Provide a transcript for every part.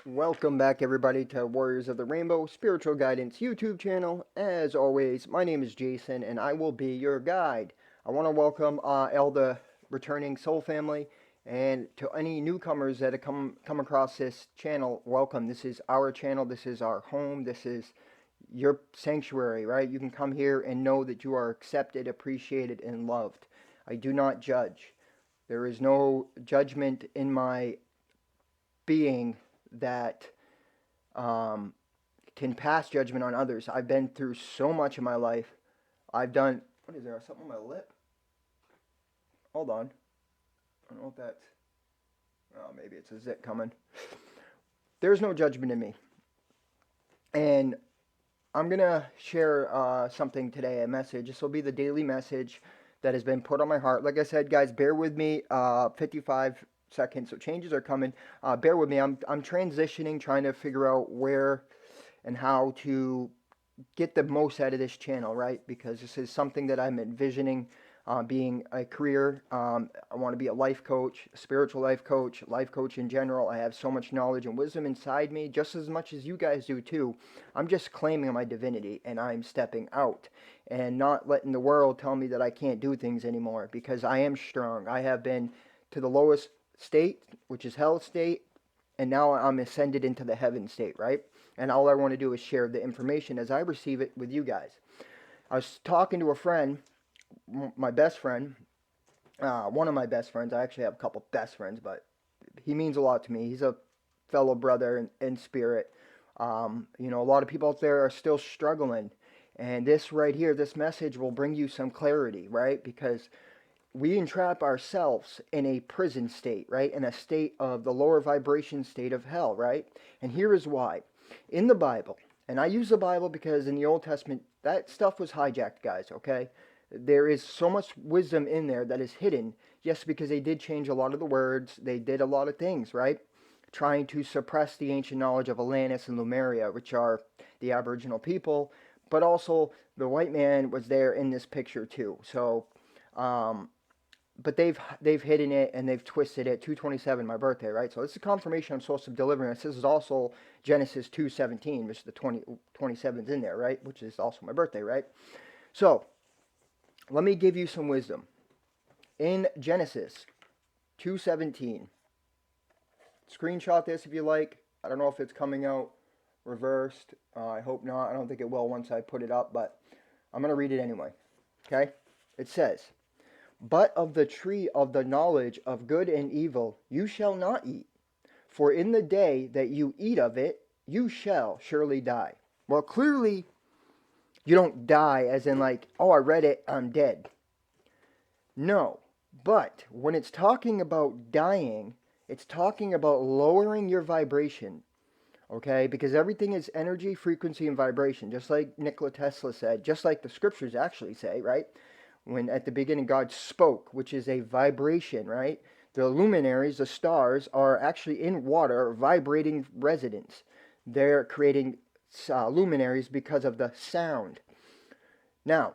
Welcome back, everybody, to Warriors of the Rainbow Spiritual Guidance YouTube channel. As always, my name is Jason, and I will be your guide. I want to welcome all the returning Soul family, and to any newcomers that have come across this channel. Welcome. This is our channel. This is our home. This is your sanctuary, right? You can come here and know that you are accepted, appreciated, and loved. I do not judge. There is no judgment in my being that um, can pass judgment on others. I've been through so much in my life. I've done. What is there? Something on my lip? Hold on. I don't know if that's. Oh, maybe it's a zit coming. There's no judgment in me. And I'm going to share something today, a message. This will be the daily message that has been put on my heart. Like I said, guys, bear with me. 55 seconds, so changes are coming. Bear with me. I'm transitioning, trying to figure out where and how to get the most out of this channel, right? Because this is something that I'm envisioning being a career. I want to be a life coach, a spiritual life coach in general. I have so much knowledge and wisdom inside me, just as much as you guys do too. I'm just claiming my divinity, and I'm stepping out and not letting the world tell me that I can't do things anymore, because I am strong. I have been to the lowest state, which is hell state, and now I'm ascended into the heaven state, right? And all I want to do is share the information as I receive it with you guys. I was talking to a friend, my best friend, one of my best friends. I actually have a couple best friends, but he means a lot to me. He's a fellow brother in spirit. A lot of people out there are still struggling. And this right here, this message will bring you some clarity, right? Because we entrap ourselves in a prison state, right? In a state of the lower vibration state of hell, right? And here is why. In the Bible, and I use the Bible because in the Old Testament, that stuff was hijacked, guys, okay? There is so much wisdom in there that is hidden, yes, because they did change a lot of the words, they did a lot of things, right? Trying to suppress the ancient knowledge of Atlantis and Lemuria, which are the Aboriginal people, but also the white man was there in this picture too. So, but they've hidden it and they've twisted it. 227, my birthday, right? So this is a confirmation I'm supposed to deliver. And this is also Genesis 2:17, which the 27's in there, right? Which is also my birthday, right? So let me give you some wisdom. In Genesis 2:17, screenshot this if you like. I don't know if it's coming out reversed. I hope not. I don't think it will once I put it up, but I'm going to read it anyway. Okay? It says, "But of the tree of the knowledge of good and evil you shall not eat, for in the day that you eat of it, you shall surely die." Well, clearly, you don't die as in like, oh, I read it, I'm dead. No. But when it's talking about dying, it's talking about lowering your vibration. Okay? Because everything is energy, frequency, and vibration. Just like Nikola Tesla said, just like the scriptures actually say, right? When at the beginning God spoke, which is a vibration, right? The luminaries, the stars, are actually in water, vibrating residents. They're creating luminaries because of the sound. Now,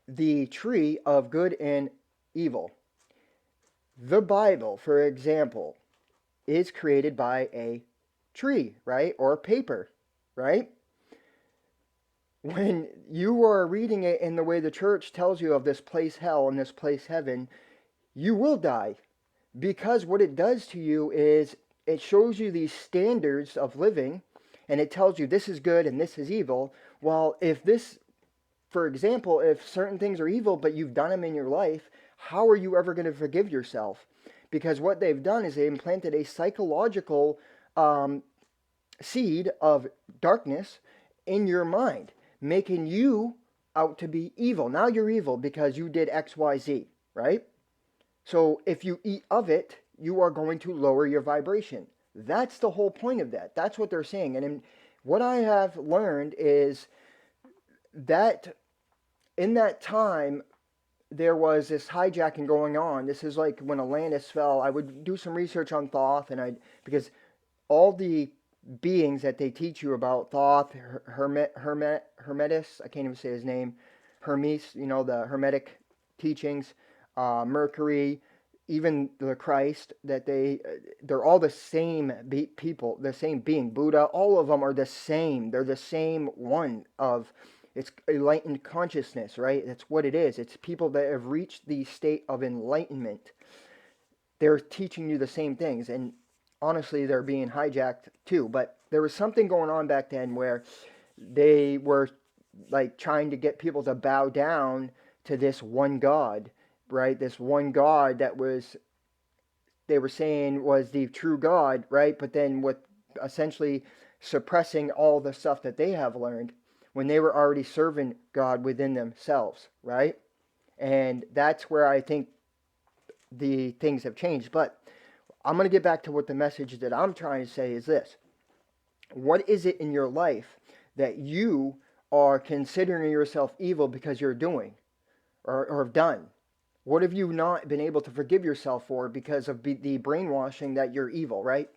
the tree of good and evil. The Bible, for example, is created by a tree, right? Or paper, right? When you are reading it in the way the church tells you of this place hell and this place heaven, you will die, because what it does to you is it shows you these standards of living, and it tells you this is good and this is evil. Well, if this, for example, if certain things are evil but you've done them in your life, how are you ever going to forgive yourself? Because what they've done is they implanted a psychological seed of darkness in your mind, making you out to be evil. Now you're evil because you did XYZ, right? So if you eat of it, you are going to lower your vibration. That's the whole point of that. That's what they're saying. And what I have learned is that in that time, there was this hijacking going on. This is like when Atlantis fell. I would do some research on Thoth, because all the beings that they teach you about, Thoth, Hermetis, I can't even say his name, Hermes, the Hermetic teachings, Mercury, even the Christ, that they're all the same people, the same being. Buddha, all of them are the same. They're the same one of, it's enlightened consciousness, right? That's what it is. It's people that have reached the state of enlightenment. They're teaching you the same things, and honestly, they're being hijacked too. But there was something going on back then where they were like trying to get people to bow down to this one God, right? This one God that was, they were saying was the true God, right? But then with essentially suppressing all the stuff that they have learned when they were already serving God within themselves, right? And that's where I think the things have changed. But I'm going to get back to what the message that I'm trying to say is this. What is it in your life that you are considering yourself evil because you're doing or have done? What have you not been able to forgive yourself for because of the brainwashing that you're evil, right?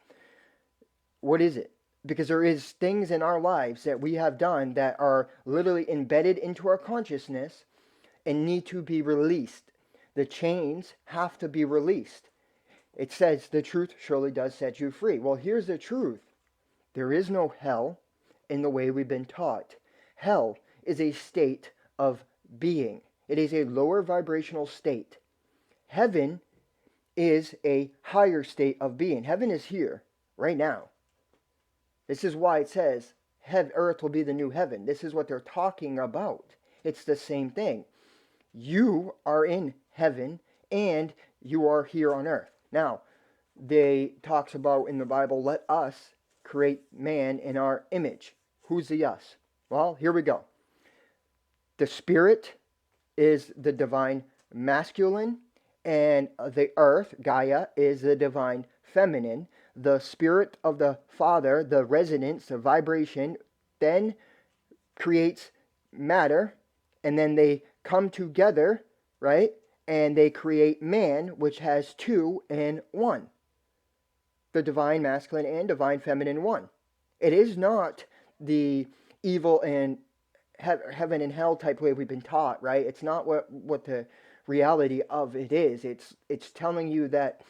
What is it? Because there is things in our lives that we have done that are literally embedded into our consciousness and need to be released. The chains have to be released. It says the truth surely does set you free. Well, here's the truth. There is no hell in the way we've been taught. Hell is a state of being. It is a lower vibrational state. Heaven is a higher state of being. Heaven is here, right now. This is why it says, earth will be the new heaven. This is what they're talking about. It's the same thing. You are in heaven, and you are here on earth. Now, they talks about in the Bible, let us create man in our image. Who's the us? Well, here we go. The spirit is the divine masculine, and the earth, Gaia, is the divine feminine. The spirit of the Father, the resonance, the vibration, then creates matter, and then they come together, right? And they create man, which has two and one. The divine masculine and divine feminine one. It is not the evil and heaven and hell type way we've been taught, right? It's not what the reality of it is. It's telling you that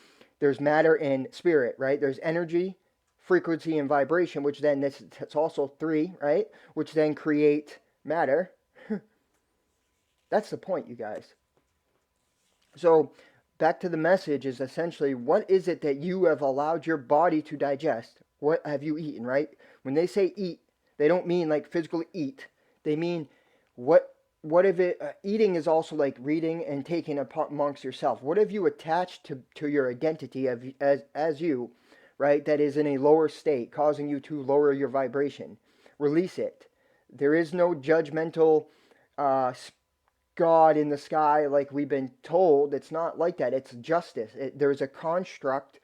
there's matter and spirit, right? There's energy, frequency, and vibration, which then it's also three, right? Which then create matter. That's the point, you guys. So back to the message is essentially, what is it that you have allowed your body to digest? What have you eaten, right? When they say eat, they don't mean like physically eat. They mean what if it, eating is also like reading and taking amongst yourself. What have you attached to your identity as you, right? That is in a lower state, causing you to lower your vibration. Release it. There is no judgmental God in the sky like we've been told. It's not like that. It's justice. There's a construct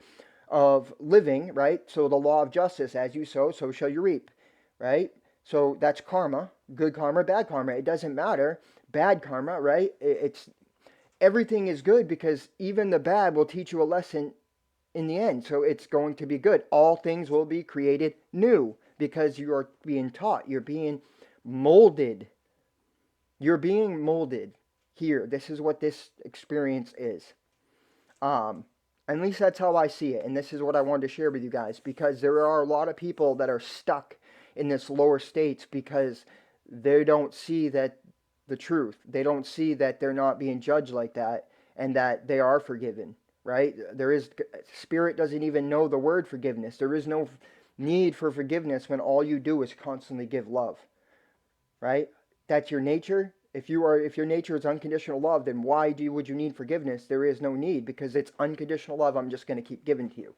of living, right? So the law of justice, as you sow, so shall you reap, right? So that's karma, good karma, bad karma. It doesn't matter. Bad karma, right? It's everything is good because even the bad will teach you a lesson in the end. So it's going to be good. All things will be created new because you are being taught. You're being molded. You're being molded here. This is what this experience is. At least that's how I see it. And this is what I wanted to share with you guys, because there are a lot of people that are stuck in this lower states because they don't see that the truth. They don't see that they're not being judged like that and that they are forgiven, right? Spirit doesn't even know the word forgiveness. There is no need for forgiveness when all you do is constantly give love, right? That's your nature. If your nature is unconditional love, then why would you need forgiveness? There is no need, because it's unconditional love. I'm just going to keep giving to you.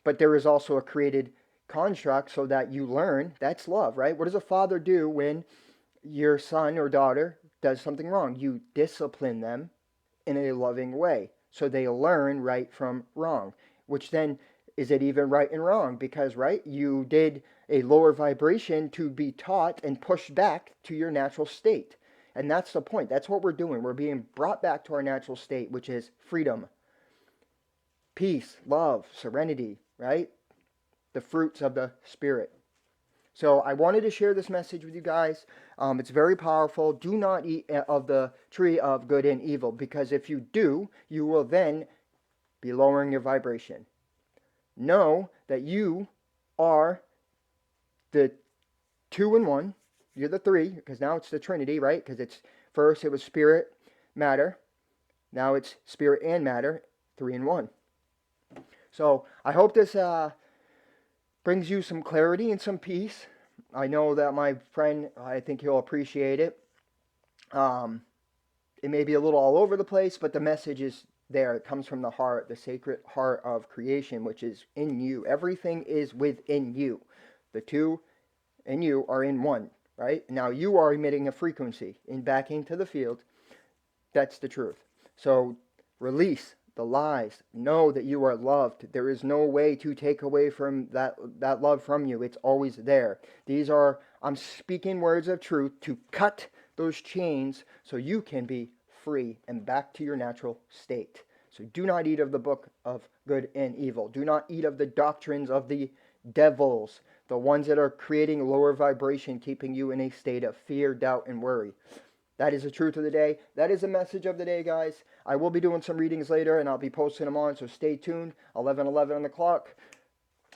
But there is also a created construct so that you learn. That's love, right? What does a father do when your son or daughter does something wrong? You discipline them in a loving way so they learn right from wrong, which then is it even right and wrong? Because, right, you did a lower vibration to be taught and pushed back to your natural state. And that's the point. That's what we're doing. We're being brought back to our natural state, which is freedom, peace, love, serenity, right? The fruits of the Spirit. So I wanted to share this message with you guys. It's very powerful. Do not eat of the tree of good and evil, because if you do, you will then be lowering your vibration. Know that you are the two and one. You're the three, because now it's the Trinity, right? Because it's first it was spirit, matter. Now it's spirit and matter, three and one. So I hope this brings you some clarity and some peace. I know that my friend, I think he'll appreciate it. Um, it may be a little all over the place, but the message is there. It comes from the heart, the sacred heart of creation, which is in you. Everything is within you. The two and you are in one, right? Now you are emitting a frequency in back into the field. That's the truth. So release the lies. Know that you are loved. There is no way to take away from that love from you. It's always there. I'm speaking words of truth to cut those chains so you can be free and back to your natural state. So do not eat of the book of good and evil. Do not eat of the doctrines of the devils, the ones that are creating lower vibration, keeping you in a state of fear, doubt, and worry. That is the truth of the day. That is the message of the day, guys. I will be doing some readings later, and I'll be posting them on, so stay tuned. 11:11 on the clock.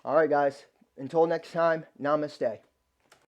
All right, guys. Until next time, namaste.